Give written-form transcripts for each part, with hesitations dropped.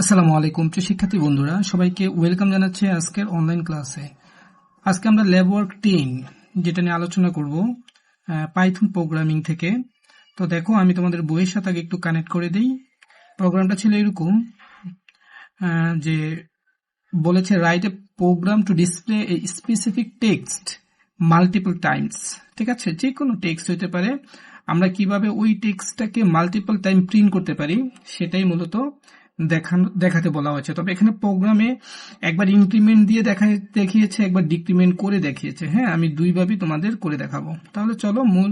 আসসালামু আলাইকুম প্রিয় শিক্ষার্থী বন্ধুরা, সবাইকে ওয়েলকাম জানাচ্ছি আজকের অনলাইন ক্লাসে। আজকে আমরা ল্যাব ওয়ার্ক 10 যেটা নিয়ে আলোচনা করব পাইথন প্রোগ্রামিং থেকে। তো দেখো, আমি তোমাদের বইয়ের সাথে আগে একটু কানেক্ট করে দিই। প্রোগ্রামটা ছিল এরকম যে বলেছে write a program to display a specific text multiple times. ঠিক আছে, যে কোনো টেক্সট হইতে পারে। আমরা কিভাবে ওই টেক্সটটাকে মাল্টিপল টাইম প্রিন্ট করতে পারি সেটাই মূলত দেখাতে বলা হয়েছে। তবে এখানে প্রোগ্রামে একবার ইনক্রিমেন্ট দিয়ে দেখিয়েছে, একবার ডিক্রিমেন্ট করে দেখিয়েছে। হ্যাঁ, আমি দুইভাবেই তোমাদের করে দেখাবো। তাহলে চলো মূল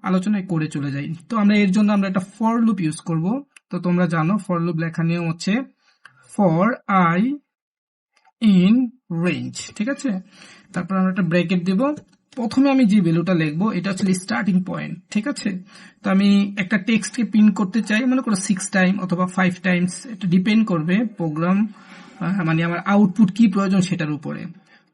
আলোচনায় করে চলে যাই। তো আমরা এর জন্য একটা ফর লুপ ইউজ করব। তো তোমরা জানো ফর লুপ লেখার নিয়ম হচ্ছে ফর আই ইন রেঞ্জ। ঠিক আছে, তারপর আমরা একটা ব্র্যাকেট দেব। প্রথমে আমি যে ভ্যালুটা লিখবো এটা হচ্ছে স্টার্টিং পয়েন্ট। ঠিক আছে, তো আমি একটা টেক্সটকে প্রিন্ট করতে চাই, মনে করো 6 টাইম অথবা 5 টাইমস, এটা ডিপেন্ড করবে প্রোগ্রাম মানে আমার আউটপুট কি প্রয়োজন সেটার উপরে।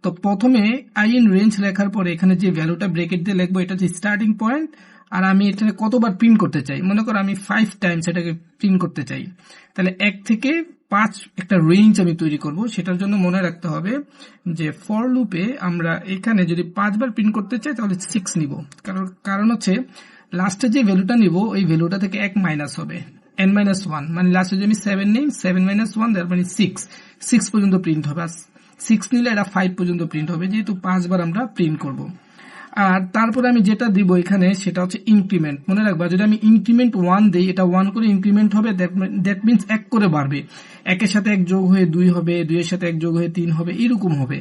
তো প্রথমে আই ইন রেঞ্জ লেখার পরে এখানে যে ভ্যালুটা ব্র্যাকেট দিয়ে লিখবো এটা হচ্ছে স্টার্টিং পয়েন্ট। আর আমি এখানে কতবার প্রিন্ট করতে চাই, মনে করো আমি 5 টাইমস এটাকে প্রিন্ট করতে চাই, তাহলে 1 থেকে 5 একটা রেঞ্জ আমি তৈরি করব। সেটার জন্য মনে রাখতে হবে যে ফর লুপে আমরা এখানে যদি 5 বার প্রিন্ট করতে চাই তাহলে 6 নিব। কারণ হচ্ছে লাস্টে যে ভ্যালুটা নিব ওই ভ্যালুটা থেকে 1 মাইনাস হবে, n-1, মানে লাস্টে যদি আমি 7 নেই, 7-1 তার মানে 6 পর্যন্ত প্রিন্ট হবে। 6 নিলে এটা 5 পর্যন্ত প্রিন্ট হবে, যেহেতু 5 বার আমরা প্রিন্ট করব। আর তারপরে আমি যেটা দিব এখানে সেটা হচ্ছে ইনক্রিমেন্ট। মনে রাখবা, যদি আমি ইনক্রিমেন্ট 1 দিই, এটা 1 করে ইনক্রিমেন্ট হবে, দ্যাট মিনস 1 করে বাড়বে। 1 সাথে 1 যোগ হয়ে 2 হবে, 2 এর সাথে 1 যোগ হয়ে 3 হবে, এরকম হবে।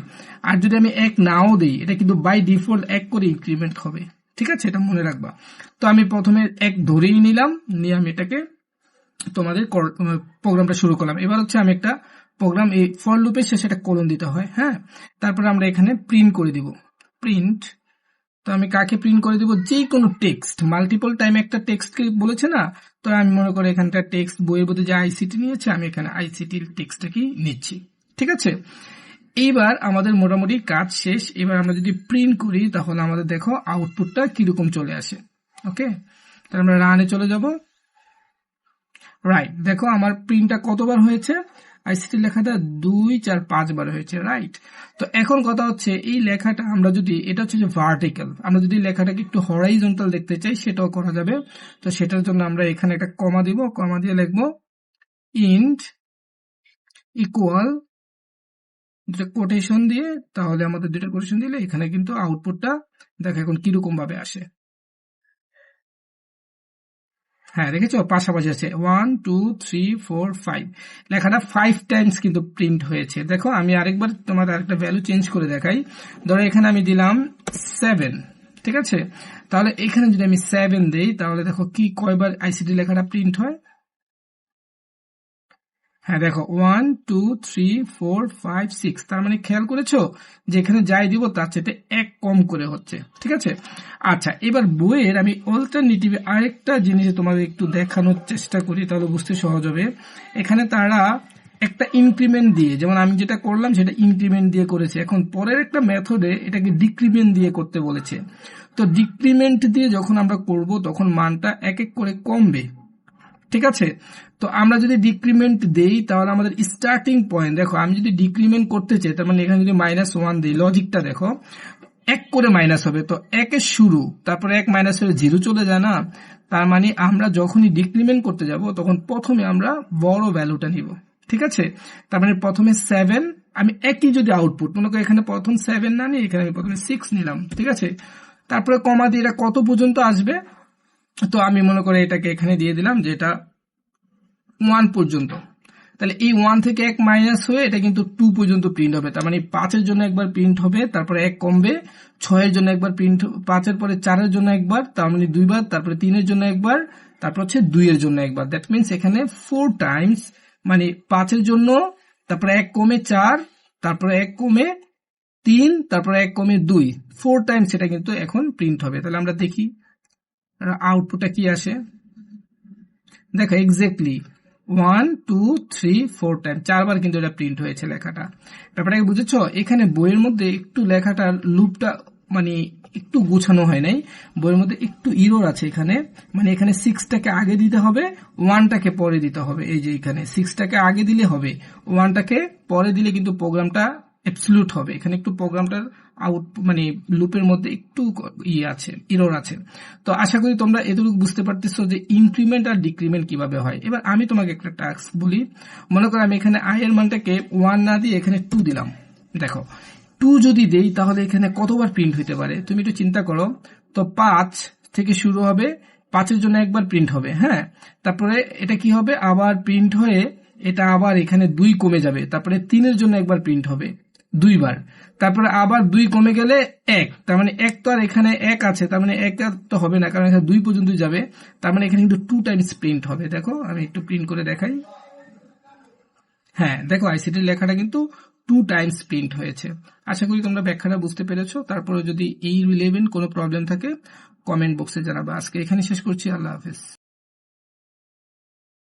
আর যদি আমি 1 নাও দিই, এটা কিন্তু বাই ডিফল্ট 1 করে ইনক্রিমেন্ট হবে। ঠিক আছে, এটা মনে রাখবা। তো আমি প্রথমে 1 ধরেই নিলাম, নিয়ে আমি এটাকে তোমাদের প্রোগ্রামটা শুরু করলাম। এবার হচ্ছে আমি একটা প্রোগ্রাম, এই ফর লুপের শেষে একটা কোলন দিতে হয়। হ্যাঁ, তারপরে আমরা এখানে প্রিন্ট করে দিব, প্রিন্ট। তো আমি কাকে প্রিন্ট করে দিব, যে কোনো টেক্সট। মাল্টিপল টাইম একটা টেক্সটকে বলেছে না, তো আমি মনে করি এখানটা টেক্সট বইয়ের মধ্যে যে আইসিটি নিয়েছে, আমি এখানে আইসিটির টেক্সটটাকেই নিচ্ছি। ঠিক আছে, এইবার আমাদের মোটামুটি কাজ শেষ। এবার আমরা যদি প্রিন্ট করি তাহলে আমাদের দেখো আউটপুটটা কিরকম চলে আসে। ওকে, তাহলে আমরা রানে চলে যাব। রাইট, দেখো আমার প্রিন্টটা কতবার হয়েছে, আইসিটি লেখাটা 2, 4, 5 বার হয়েছে। রাইট, তো এখন কথা হচ্ছে এই লেখাটা আমরা যদি, এটা হচ্ছে যে ভার্টিক্যাল, আমরা যদি লেখাটাকে একটু হরাইজন্টাল দেখতে চাই সেটাও করা যাবে। তো সেটার জন্য আমরা এখানে একটা কমা দিব, কমা দিয়ে লিখবো ইন্ট ইকুয়াল দুটা কোটেশন দিয়ে, তাহলে আমাদের দুটা কোটেশন দিলে এখানে কিন্তু আউটপুটটা দেখো এখন কিরকম ভাবে আসে। হ্যাঁ, দেখেছো পাশাপাশি আছে 1, 2, 3, 4, 5, লেখাটা 5 টাইমস কিন্তু প্রিন্ট হয়েছে। দেখো আমি আরেকবার তোমার আরেকটা ভ্যালু চেঞ্জ করে দেখাই। ধরো এখানে আমি দিলাম 7। ঠিক আছে, তাহলে এখানে যদি আমি 7 দেই তাহলে দেখো কি কয়বার আইসিটি লেখাটা প্রিন্ট হয়। হ্যাঁ দেখো 1, 2, 3, 4, 5, 6, তার মানে খেয়াল করেছো যে এখানে যাই দিব তার চেয়ে 1 কম করে হচ্ছে। ঠিক আছে, আচ্ছা এবার বইয়ের আমি অল্টারনেটিভে আরেকটা জিনিস তোমাদের একটু দেখানোর চেষ্টা করি, তাহলে বুঝতে সহজ হবে। এখানে তারা একটা ইনক্রিমেন্ট দিয়ে, যেমন আমি যেটা করলাম সেটা ইনক্রিমেন্ট দিয়ে করেছে, এখন পরের একটা মেথডে এটাকে ডিক্রিমেন্ট দিয়ে করতে বলেছে। তো ডিক্রিমেন্ট দিয়ে যখন আমরা করব তখন মানটা এক এক করে কমবে। ঠিক আছে, তো আমরা যদি ডিক্রিমেন্ট দেই তাহলে আমাদের স্টার্টিং পয়েন্ট, দেখো আমি যদি ডিক্রিমেন্ট করতে চাই তার মানে এখানে যদি -1 দিই, লজিকটা দেখো 1 করে মাইনাস হবে, তো 1 এর শুরু, তারপরে 1 মাইনাস হলে 0 চলে যায় না। তার মানে আমরা যখনই ডিক্রিমেন্ট করতে যাব তখন প্রথমে আমরা বড় ভ্যালুটা নিব। ঠিক আছে, তার মানে প্রথমে 7, আমি একই যদি আউটপুট মনে করি এখানে প্রথম 7 না নিয়ে এখানে আমি প্রথমে 6 নিলাম। ঠিক আছে, তারপরে কমা দিয়ে এটা কত পর্যন্ত আসবে, তো আমি মনে করি এটাকে এখানে দিয়ে দিলাম যে এটা 1 পর্যন্ত। তাহলে এই 1 থেকে 1 মাইনাস হয়ে এটা কিন্তু 2 পর্যন্ত প্রিন্ট হবে। তার মানে 5 এর জন্য একবার প্রিন্ট হবে, তারপরে 1 কমবে, 6 এর জন্য একবার প্রিন্ট, 5 এর পরে 4 এর জন্য একবার, তার মানে 2 বার, তারপরে 3 এর জন্য একবার, তারপর হচ্ছে 2 এর জন্য একবার। দ্যাট মিনস এখানে 4 টাইমস, মানে 5 এর জন্য, তারপরে 1 কমে 4, তারপরে 1 কমে 3, তারপরে 1 কমে 2, 4 টাইমস এটা কিন্তু এখন প্রিন্ট হবে। তাহলে আমরা দেখি আউটপুটটা কি আসে। দেখো এক্স্যাক্টলি 1, 2, 3, 4 টাইম, 4 বার কিন্তু এটা প্রিন্ট হয়েছে লেখাটা। ব্যাপারটাকে বুঝেছো, এখানে বইয়ের মধ্যে একটু লেখাটার লুপটা মানে একটু গোছানো হয় নাই, বইয়ের মধ্যে একটু ইরর আছে এখানে, মানে এখানে 6টাকে আগে দিতে হবে, 1টাকে পরে দিতে হবে। এই যে এখানে 6টাকে আগে দিলে হবে, 1টাকে পরে দিলে কিন্তু প্রোগ্রামটা অ্যাবসলিউট হবে। এখানে একটু প্রোগ্রামটার আউট মানে লুপের মধ্যে একটু আছে, ইরর আছে। তো আশা করি তোমরা এতটুকু বুঝতে পারতেছো যে ইনক্রিমেন্ট আর ডিক্রিমেন্ট কিভাবে হয়। এবার আমি তোমাকে একটা টাস্ক বলি, মনে করো আমি এখানে i এর মানটাকে 1 না দিয়ে এখানে 2 দিলাম। দেখো 2 যদি দেই তাহলে এখানে কতবার প্রিন্ট হইতে পারে তুমি একটু চিন্তা করো। তো 5 থেকে শুরু হবে, 5-এর জন্য একবার প্রিন্ট হবে, হ্যাঁ। তারপরে এটা কি হবে, আবার প্রিন্ট হয়ে এটা আবার এখানে 2 কমে যাবে, তারপরে 3-এর জন্য একবার প্রিন্ট হবে 2বার, তারপরে আবার 2 কমে গেলে 1, তার মানে 1 তো আর এখানে 1 আছে, তার মানে 1 তো হবে না, কারণ এখানে 2 পর্যন্ত যাবে, তার মানে এখানে কিন্তু 2 টাইমস প্রিন্ট হবে। দেখো আমি একটু প্রিন্ট করে দেখাই, হ্যাঁ দেখো আইসিটির লেখাটা কিন্তু 2 টাইমস প্রিন্ট হয়েছে। আশা করি তোমরা ব্যাখ্যাটা বুঝতে পেরেছো। তারপরে যদি এই রিলেভেন্ট কোনো প্রবলেম থাকে কমেন্ট বক্সে জানাবে। আজকে এখানে শেষ করছি, আল্লাহ হাফেজ।